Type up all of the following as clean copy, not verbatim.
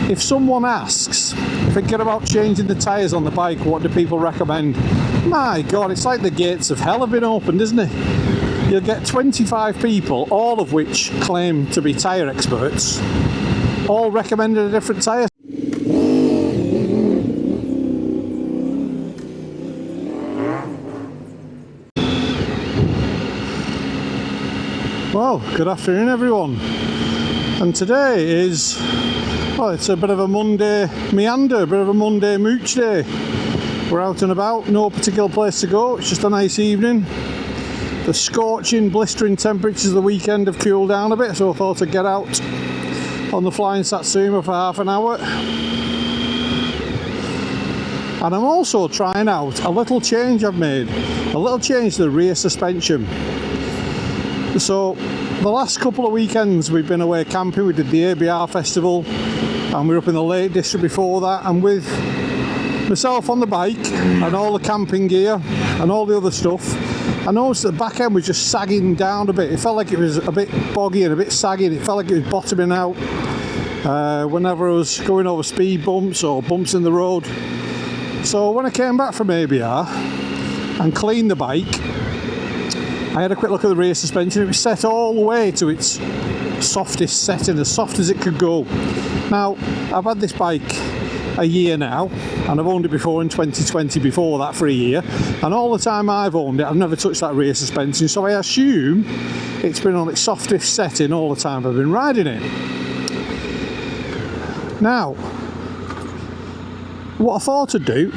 if someone asks, thinking about changing the tyres on the bike, what do people recommend? My God, it's like the gates of hell have been opened, isn't it? You'll get 25 people, all of which claim to be tyre experts, all recommended a different tyre. Well, good afternoon everyone, and today is, well, it's a bit of a Monday meander, a bit of a Monday mooch day. We're out and about, no particular place to go, it's just a nice evening. The scorching, blistering temperatures of the weekend have cooled down a bit, so I thought I'd get out on the flying Satsuma for half an hour. And I'm also trying out a little change I've made, a little change to the rear suspension. So the last couple of weekends we've been away camping. We did the ABR festival and we were up in the Lake District before that, and with myself on the bike and all the camping gear and all the other stuff, I noticed the back end was just sagging down a bit. It felt like it was a bit boggy and a bit saggy. It felt like it was bottoming out whenever I was going over speed bumps or bumps in the road. So when I came back from ABR and cleaned the bike, I had a quick look at the rear suspension. It was set all the way to its softest setting, as soft as it could go. Now, I've had this bike a year now, and I've owned it before in 2020, before that for a year, and all the time I've owned it I've never touched that rear suspension, so I assume it's been on its softest setting all the time I've been riding it. Now, what I thought I'd do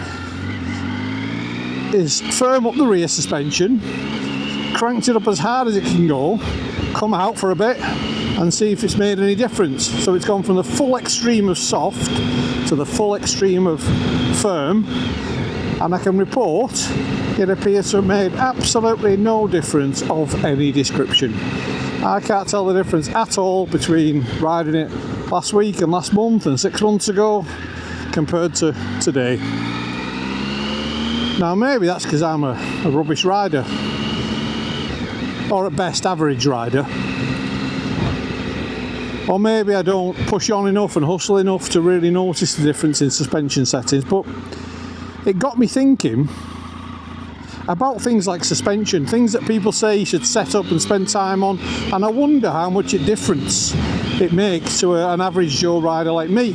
is firm up the rear suspension, cranked it up as hard as it can go, come out for a bit and see if it's made any difference. So it's gone from the full extreme of soft to the full extreme of firm, and I can report it appears to have made absolutely no difference of any description. I can't tell the difference at all between riding it last week and last month and 6 months ago compared to today. Now maybe that's because I'm a rubbish rider, or at best average rider, or maybe I don't push on enough and hustle enough to really notice the difference in suspension settings. But it got me thinking about things like suspension, things that people say you should set up and spend time on, and I wonder how much a difference it makes to an average Joe rider like me.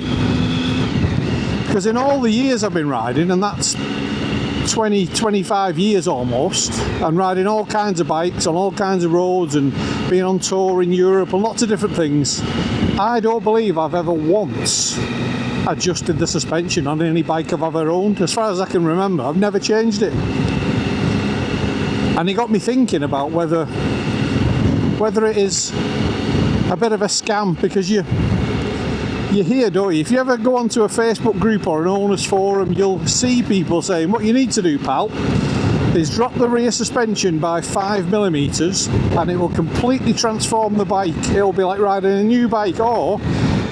Because in all the years I've been riding, and that's 25 years almost, and riding all kinds of bikes on all kinds of roads and being on tour in Europe and lots of different things, I don't believe I've ever once adjusted the suspension on any bike I've ever owned. As far as I can remember, I've never changed it. And it got me thinking about whether it is a bit of a scam, because you hear, don't you? If you ever go onto a Facebook group or an owners forum, you'll see people saying, what you need to do, pal, is drop the rear suspension by 5mm and it will completely transform the bike. It'll be like riding a new bike. Or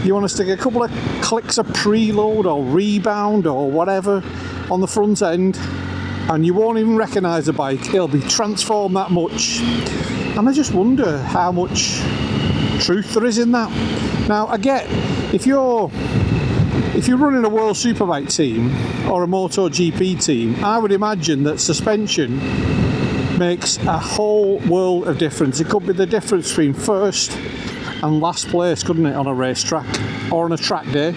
you want to stick a couple of clicks of preload or rebound or whatever on the front end and you won't even recognise the bike. It'll be transformed that much. And I just wonder how much truth there is in that. Now, I get, if you're running a World Superbike team or a MotoGP team, I would imagine that suspension makes a whole world of difference. It could be the difference between first and last place, couldn't it, on a racetrack or on a track day?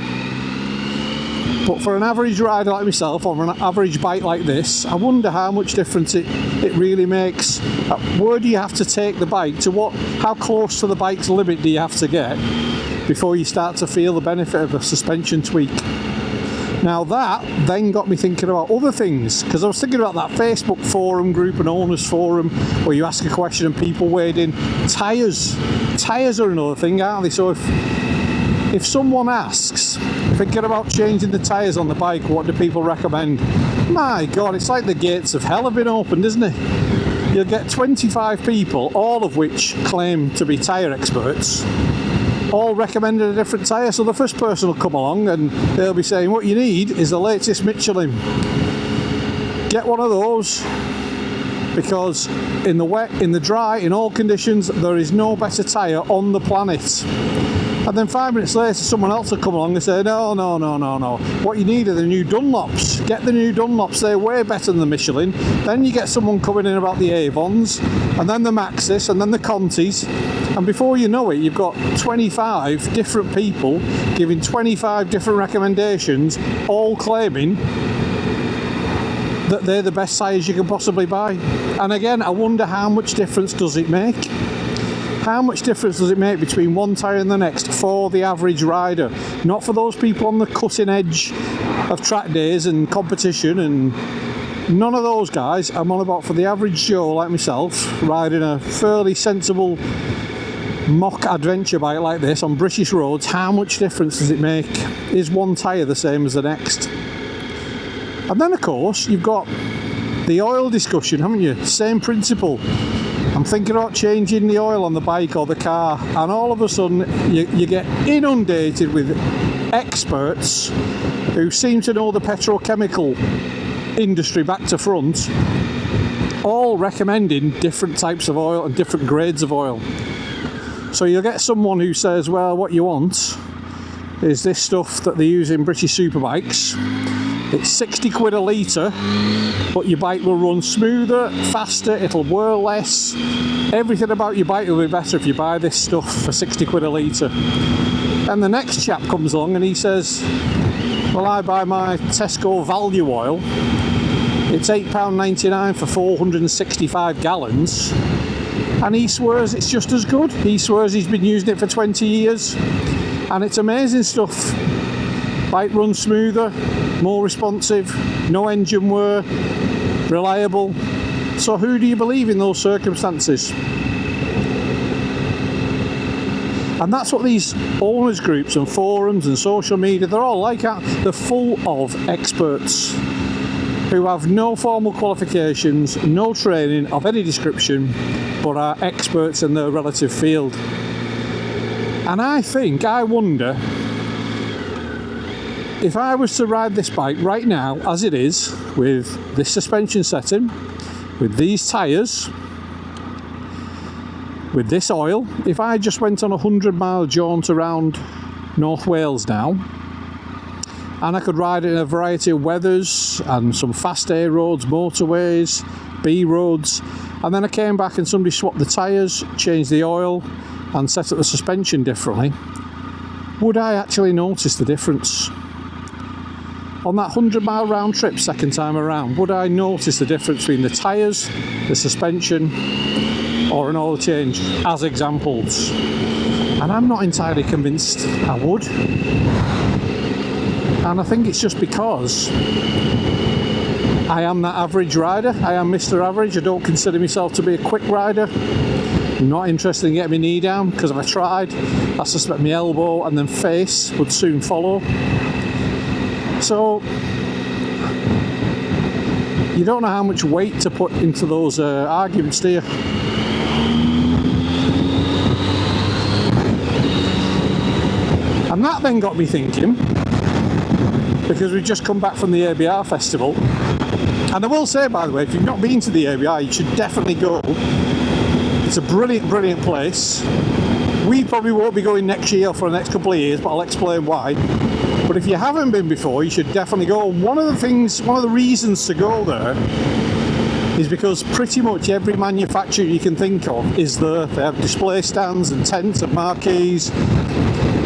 But for an average rider like myself, or an average bike like this, I wonder how much difference it really makes. Where do you have to take the bike to how close to the bike's limit do you have to get before you start to feel the benefit of a suspension tweak? Now that then got me thinking about other things, because I was thinking about that Facebook forum group and owners forum where you ask a question and people wade in. Tyres are another thing, aren't they? So if someone asks, thinking about changing the tyres on the bike, what do people recommend? My God, it's like the gates of hell have been opened, isn't it? You'll get 25 people, all of which claim to be tyre experts, all recommended a different tyre. So the first person will come along and they'll be saying, what you need is the latest Michelin. Get one of those, because in the wet, in the dry, in all conditions, there is no better tyre on the planet. And then 5 minutes later, someone else will come along and say, no. What you need are the new Dunlops. Get the new Dunlops, they're way better than the Michelin. Then you get someone coming in about the Avons, and then the Maxis, and then the Contis. And before you know it, you've got 25 different people giving 25 different recommendations, all claiming that they're the best tyres you can possibly buy. And again, I wonder how much difference does it make? How much difference does it make between one tyre and the next for the average rider? Not for those people on the cutting edge of track days and competition, and none of those guys. I'm on about for the average Joe like myself, riding a fairly sensible mock adventure bike like this on British roads. How much difference does it make? Is one tyre the same as the next? And then of course you've got the oil discussion, haven't you? Same principle. I'm thinking about changing the oil on the bike or the car, and all of a sudden you get inundated with experts who seem to know the petrochemical industry back to front, all recommending different types of oil and different grades of oil. So you'll get someone who says, well, what you want is this stuff that they use in British superbikes. It's 60 quid a litre, but your bike will run smoother, faster, it'll whirl less. Everything about your bike will be better if you buy this stuff for 60 quid a litre. And the next chap comes along and he says, well, I buy my Tesco value oil. It's £8.99 for 465 gallons. And he swears it's just as good. He swears he's been using it for 20 years. And it's amazing stuff. Bike runs smoother, more responsive, no engine wear, reliable. So who do you believe in those circumstances? And that's what these owners groups and forums and social media, they're all like that. They're full of experts who have no formal qualifications, no training of any description, but are experts in their relative field. And I wonder, if I was to ride this bike right now as it is, with this suspension setting, with these tyres, with this oil, if I just went on a 100-mile jaunt around North Wales now, and I could ride it in a variety of weathers and some fast A roads, motorways, B roads, and then I came back and somebody swapped the tyres, changed the oil and set up the suspension differently, would I actually notice the difference? On that 100-mile round trip second time around, would I notice the difference between the tyres, the suspension, or an oil change, as examples? And I'm not entirely convinced I would. And I think it's just because I am that average rider. I am Mr. Average. I don't consider myself to be a quick rider. I'm not interested in getting my knee down, because if I tried, I suspect my elbow and then face would soon follow. So you don't know how much weight to put into those arguments, do you? And that then got me thinking, because we've just come back from the ABR festival, and I will say, by the way, if you've not been to the ABR, you should definitely go. It's a brilliant place. We probably won't be going next year for the next couple of years, but I'll explain why. But if you haven't been before, you should definitely go. One of the reasons to go there is because pretty much every manufacturer you can think of is there. They have display stands and tents and marquees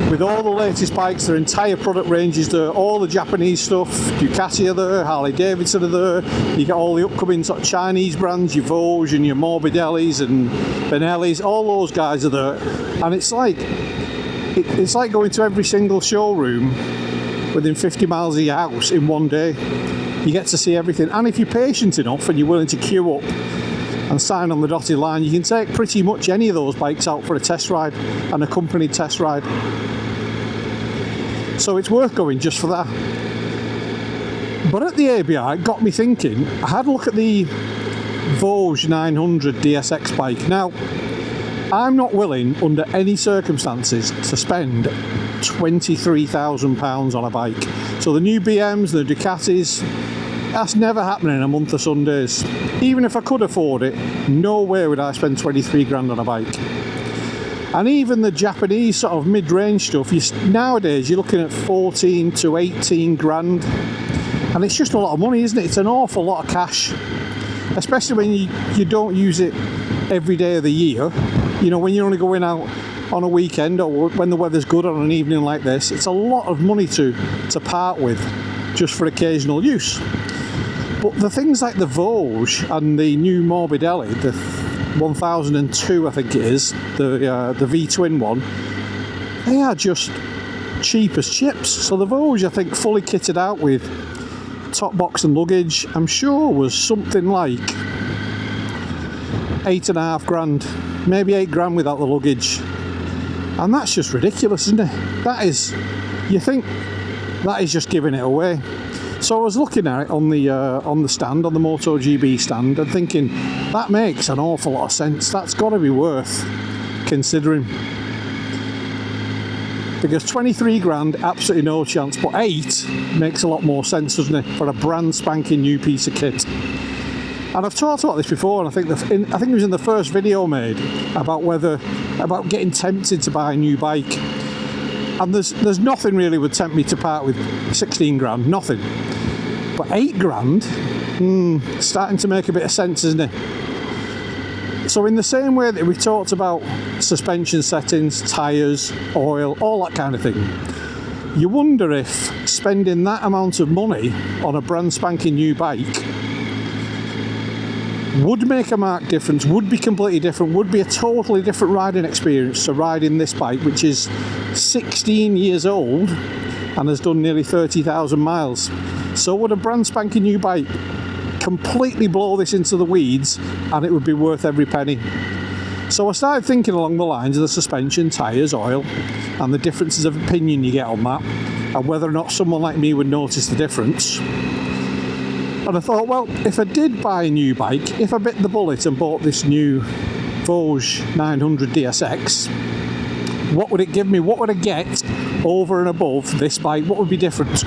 with all the latest bikes. Their entire product range is there. All the Japanese stuff, Ducati are there, Harley Davidson are there. You get all the upcoming sort of Chinese brands, your Vosges and your Morbidellis and Benellis. All those guys are there, and it's like going to every single showroom within 50 miles of your house in one day. You get to see everything, and if you're patient enough and you're willing to queue up and sign on the dotted line, you can take pretty much any of those bikes out for a test ride, an accompanied test ride. So it's worth going just for that. But at the ABI, it got me thinking. I had a look at the Vosges 900 DSX bike. Now, I'm not willing under any circumstances to spend £23,000 on a bike. So the new BMs, the Ducatis, that's never happening in a month of Sundays. Even if I could afford it, no way would I spend 23 grand on a bike. And even the Japanese sort of mid-range stuff, nowadays you're looking at 14 to 18 grand. And it's just a lot of money, isn't it? It's an awful lot of cash. Especially when you don't use it every day of the year. You know, when you're only going out on a weekend or when the weather's good on an evening like this, it's a lot of money to part with just for occasional use. But the things like the Vosges and the new Morbidelli, the 1002 I think it is, the V-twin one, they are just cheap as chips. So the Vosges, I think, fully kitted out with top box and luggage, I'm sure was something like 8.5 grand, maybe 8 grand without the luggage. And that's just ridiculous, isn't it? That is, you think that is just giving it away. So I was looking at it on the stand, on the MotoGB stand, and thinking that makes an awful lot of sense. That's got to be worth considering. Because 23 grand, absolutely no chance, but 8 makes a lot more sense, doesn't it, for a brand spanking new piece of kit. And I've talked about this before, and I think it was in the first video made about getting tempted to buy a new bike. And there's nothing really would tempt me to part with 16 grand, nothing. But 8 grand, starting to make a bit of sense, isn't it? So in the same way that we talked about suspension settings, tyres, oil, all that kind of thing, you wonder if spending that amount of money on a brand spanking new bike would make a marked difference, would be completely different, would be a totally different riding experience to riding this bike, which is 16 years old and has done nearly 30,000 miles. So would a brand spanking new bike completely blow this into the weeds, and it would be worth every penny? So I started thinking along the lines of the suspension, tyres, oil, and the differences of opinion you get on that, and whether or not someone like me would notice the difference. And I thought, well, if I did buy a new bike, if I bit the bullet and bought this new Vosges 900 DSX, what would it give me? What would I get over and above this bike? What would be different?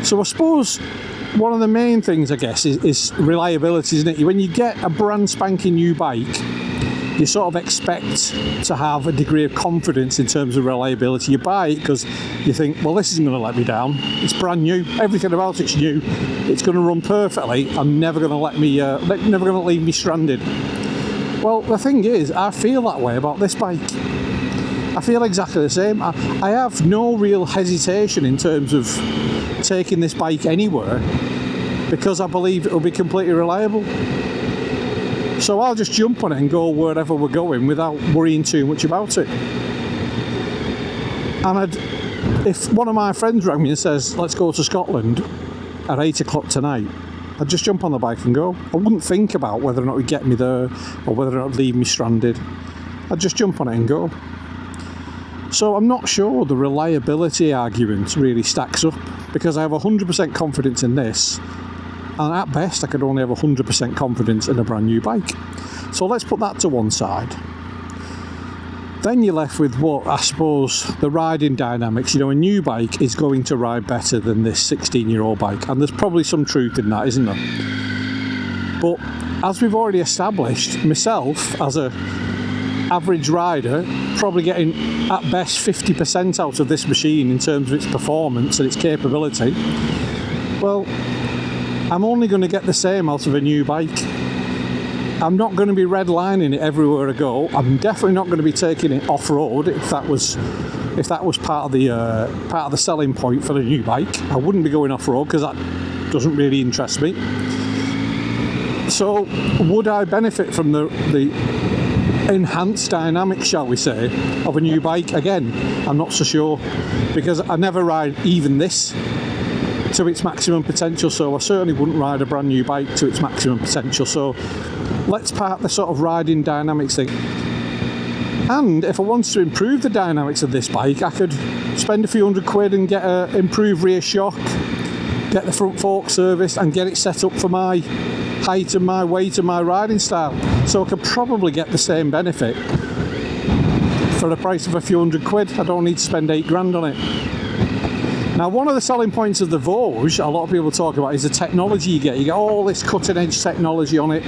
So I suppose one of the main things, I guess, is reliability, isn't it? When you get a brand spanking new bike, you sort of expect to have a degree of confidence in terms of reliability. You buy it because you think, well, this isn't going to let me down. It's brand new. Everything about it's new. It's going to run perfectly. I'm never going to never going to leave me stranded. Well, the thing is, I feel that way about this bike. I feel exactly the same. I have no real hesitation in terms of taking this bike anywhere because I believe it will be completely reliable. So I'll just jump on it and go wherever we're going without worrying too much about it. And if one of my friends rang me and says, let's go to Scotland at 8 o'clock tonight, I'd just jump on the bike and go. I wouldn't think about whether or not it would get me there or whether or not it would leave me stranded. I'd just jump on it and go. So I'm not sure the reliability argument really stacks up, because I have 100% confidence in this, and at best I could only have 100% confidence in a brand new bike. So let's put that to one side. Then you're left with what I suppose the riding dynamics. You know, a new bike is going to ride better than this 16-year-old bike, and there's probably some truth in that, isn't there? But as we've already established, myself as a average rider, probably getting at best 50% out of this machine in terms of its performance and its capability. Well, I'm only going to get the same out of a new bike. I'm not going to be redlining it everywhere I go. I'm definitely not going to be taking it off-road if that was part of the selling point for the new bike. I wouldn't be going off-road because that doesn't really interest me. So would I benefit from the enhanced dynamics, shall we say, of a new bike? Again, I'm not so sure, because I never ride even this to its maximum potential, so I certainly wouldn't ride a brand new bike to its maximum potential. So let's park the sort of riding dynamics thing. And if I wanted to improve the dynamics of this bike, I could spend a few £100 and get an improved rear shock, get the front fork serviced and get it set up for my height and my weight and my riding style. So I could probably get the same benefit for the price of a few £100. I don't need to spend 8 grand on it. Now, one of the selling points of the Vosges, a lot of people talk about, is the technology you get. You get all this cutting edge technology on it.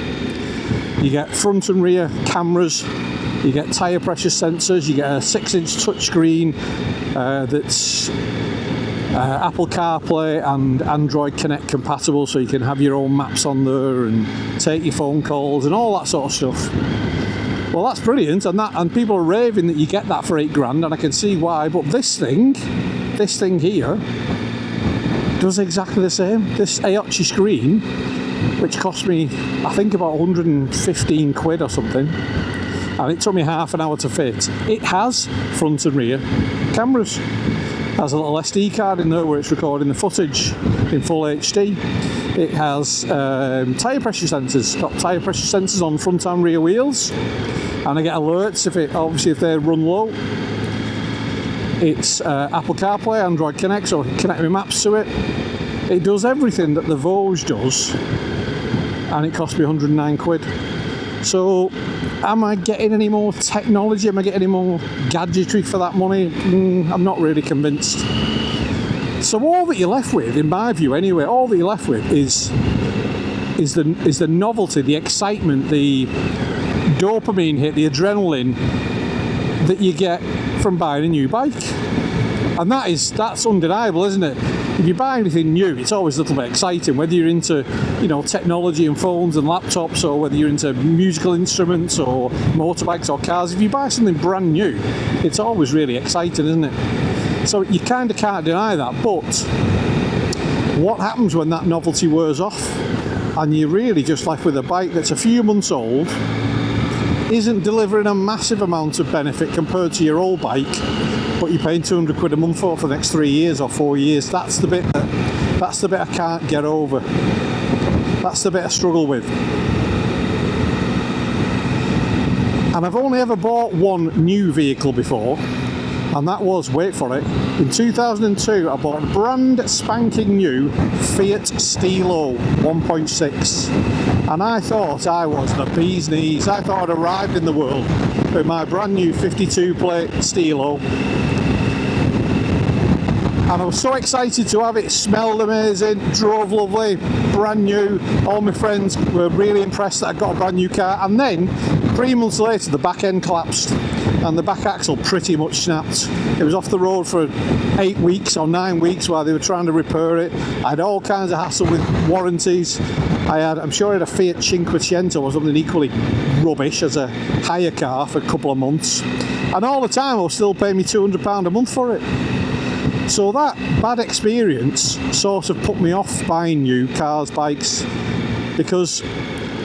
You get front and rear cameras, You get tyre pressure sensors, you get a 6-inch touchscreen that's Apple CarPlay and Android Connect compatible, so you can have your own maps on there and take your phone calls and all that sort of stuff. Well, that's brilliant, and people are raving that you get that for £8,000, and I can see why. But this thing here does exactly the same. This Aochi screen, which cost me, I think, about 115 quid or something, and it took me half an hour to fit. It has front and rear cameras. It has a little SD card in there where it's recording the footage in full HD. It has tyre pressure sensors. It's got tyre pressure sensors on front and rear wheels, and I get alerts if they run low. It's Apple CarPlay, Android Connect, so I can connect my maps to it. It does everything that the Vosges does, and it cost me 109 quid. So, am I getting any more technology? Am I getting any more gadgetry for that money? I'm not really convinced. So all that you're left with, in my view anyway, all that you're left with is the novelty, the excitement, the dopamine hit, the adrenaline that you get from buying a new bike. And that's undeniable, isn't it? If you buy anything new, it's always a little bit exciting, whether you're into, technology and phones and laptops, or whether you're into musical instruments or motorbikes or cars. If you buy something brand new, it's always really exciting, isn't it? So you kind of can't deny that. But what happens when that novelty wears off and you're really just left with a bike that's a few months old, isn't delivering a massive amount of benefit compared to your old bike, but you're paying 200 quid a month for the next 3 years or 4 years? That's the bit I can't get over. That's the bit I struggle with. And I've only ever bought one new vehicle before, and that was, wait for it, in 2002 I bought a brand spanking new Fiat Stilo 1.6, and I thought I was the bee's knees. I thought I'd arrived in the world with my brand new 52 plate Stilo, and I was so excited to have it. It smelled amazing, drove lovely, brand new. All my friends were really impressed that I got a brand new car, and then 3 months later the back end collapsed and the back axle pretty much snapped. It was off the road for 8 weeks or 9 weeks while they were trying to repair it. I had all kinds of hassle with warranties. I'm sure I had a Fiat Cinquecento or something equally rubbish as a hire car for a couple of months, and all the time I was still paying me £200 a month for it. So that bad experience sort of put me off buying new cars, bikes, because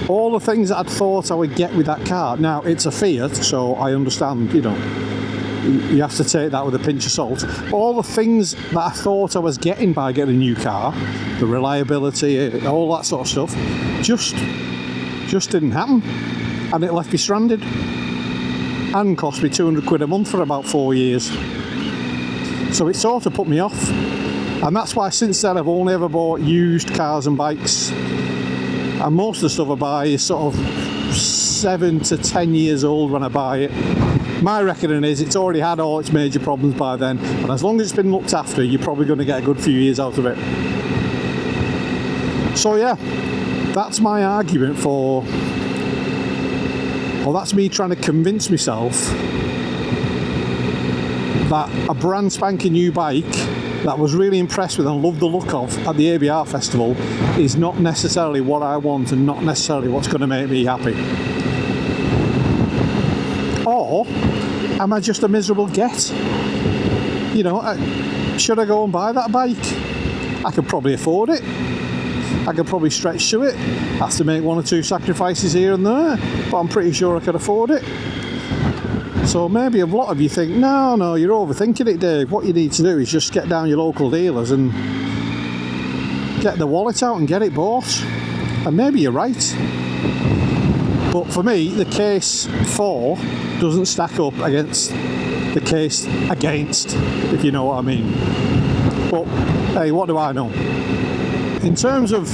all the things that I'd thought I would get with that car, now it's a Fiat, so I understand, you have to take that with a pinch of salt. All the things that I thought I was getting by getting a new car, the reliability, all that sort of stuff, just didn't happen, and it left me stranded and cost me 200 quid a month for about 4 years. So it sort of put me off, and that's why since then I've only ever bought used cars and bikes, and most of the stuff I buy is sort of 7 to 10 years old when I buy it. My reckoning is it's already had all its major problems by then, and as long as it's been looked after, you're probably going to get a good few years out of it. So yeah, that's my argument that's me trying to convince myself that a brand spanking new bike that I was really impressed with and loved the look of at the ABR festival is not necessarily what I want and not necessarily what's going to make me happy. Or am I just a miserable get? Should I go and buy that bike? I could probably afford it. I could probably stretch to it. I have to make 1 or 2 sacrifices here and there, but I'm pretty sure I could afford it. So maybe a lot of you think, no, you're overthinking it, Dave. What you need to do is just get down your local dealers and get the wallet out and get it bought. And maybe you're right. But for me, the case for doesn't stack up against the case against, if you know what I mean. But hey, what do I know? In terms of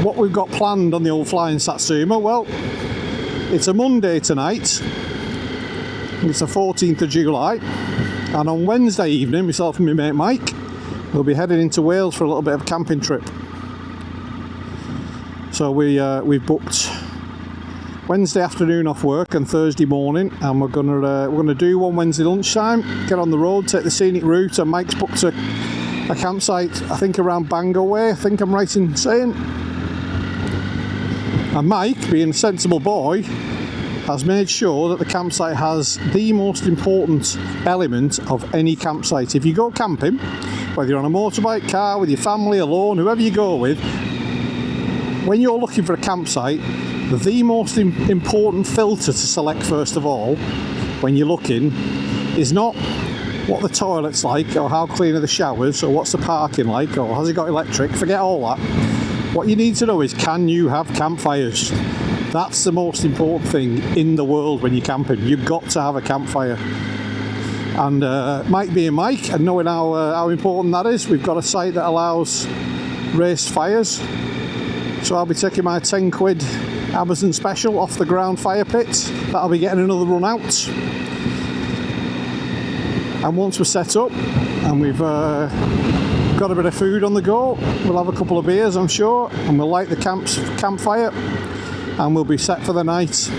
what we've got planned on the old Flying Satsuma, well, it's a Monday tonight. It's the 14th of July, and on Wednesday evening, myself and my mate Mike will be heading into Wales for a little bit of a camping trip. So we've booked Wednesday afternoon off work and Thursday morning, and we're gonna do one Wednesday lunchtime, get on the road, take the scenic route, and Mike's booked a campsite, I think around Bangor way, I think I'm right in saying. And Mike, being a sensible boy, has made sure that the campsite has the most important element of any campsite. If you go camping, whether you're on a motorbike, car, with your family, alone, whoever you go with, when you're looking for a campsite, the most important filter to select first of all when you're looking is not what the toilet's like, or how clean are the showers, or what's the parking like, or has it got electric. Forget all that. What you need to know is, can you have campfires? That's the most important thing in the world when you're camping. You've got to have a campfire. And Mike being Mike, and knowing how important that is, we've got a site that allows raised fires. So I'll be taking my 10 quid Amazon special off the ground fire pit. That'll be getting another run out. And once we're set up and we've got a bit of food on the go, we'll have a couple of beers, I'm sure, and we'll light the campfire, and we'll be set for the night.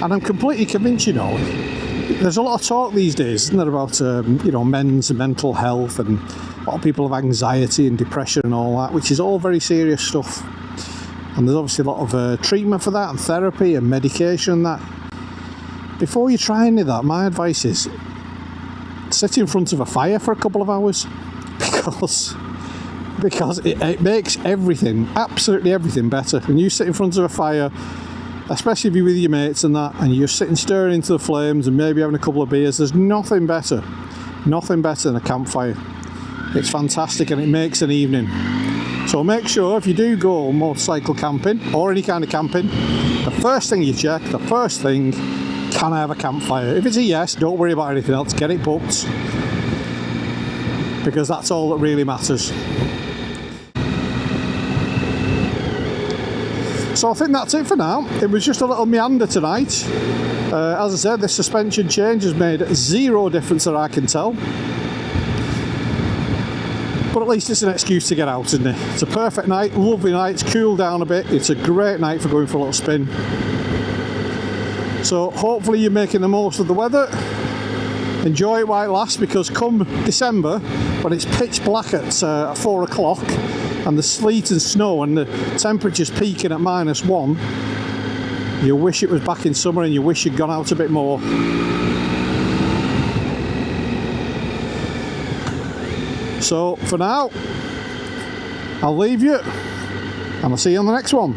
And I'm completely convinced, there's a lot of talk these days, isn't there, about men's mental health, and a lot of people have anxiety and depression and all that, which is all very serious stuff. And there's obviously a lot of treatment for that, and therapy and medication and that. Before you try any of that, my advice is sit in front of a fire for a couple of hours, because it makes everything, absolutely everything, better. When you sit in front of a fire, especially if you're with your mates and that, and you're sitting staring into the flames and maybe having a couple of beers, there's nothing better than a campfire. It's fantastic, and it makes an evening. So make sure, if you do go motorcycle camping or any kind of camping, the first thing you check, can I have a campfire? If it's a yes, don't worry about anything else, get it booked, because that's all that really matters. So I think that's it for now. It was just a little meander tonight. As I said, this suspension change has made zero difference that I can tell. But at least it's an excuse to get out, isn't it? It's a perfect night, lovely night, it's cooled down a bit. It's a great night for going for a little spin. So hopefully you're making the most of the weather. Enjoy it while it lasts, because come December, when it's pitch black at 4 o'clock and the sleet and snow and the temperature's peaking at -1, you wish it was back in summer, and you wish you'd gone out a bit more. So for now, I'll leave you, and I'll see you on the next one.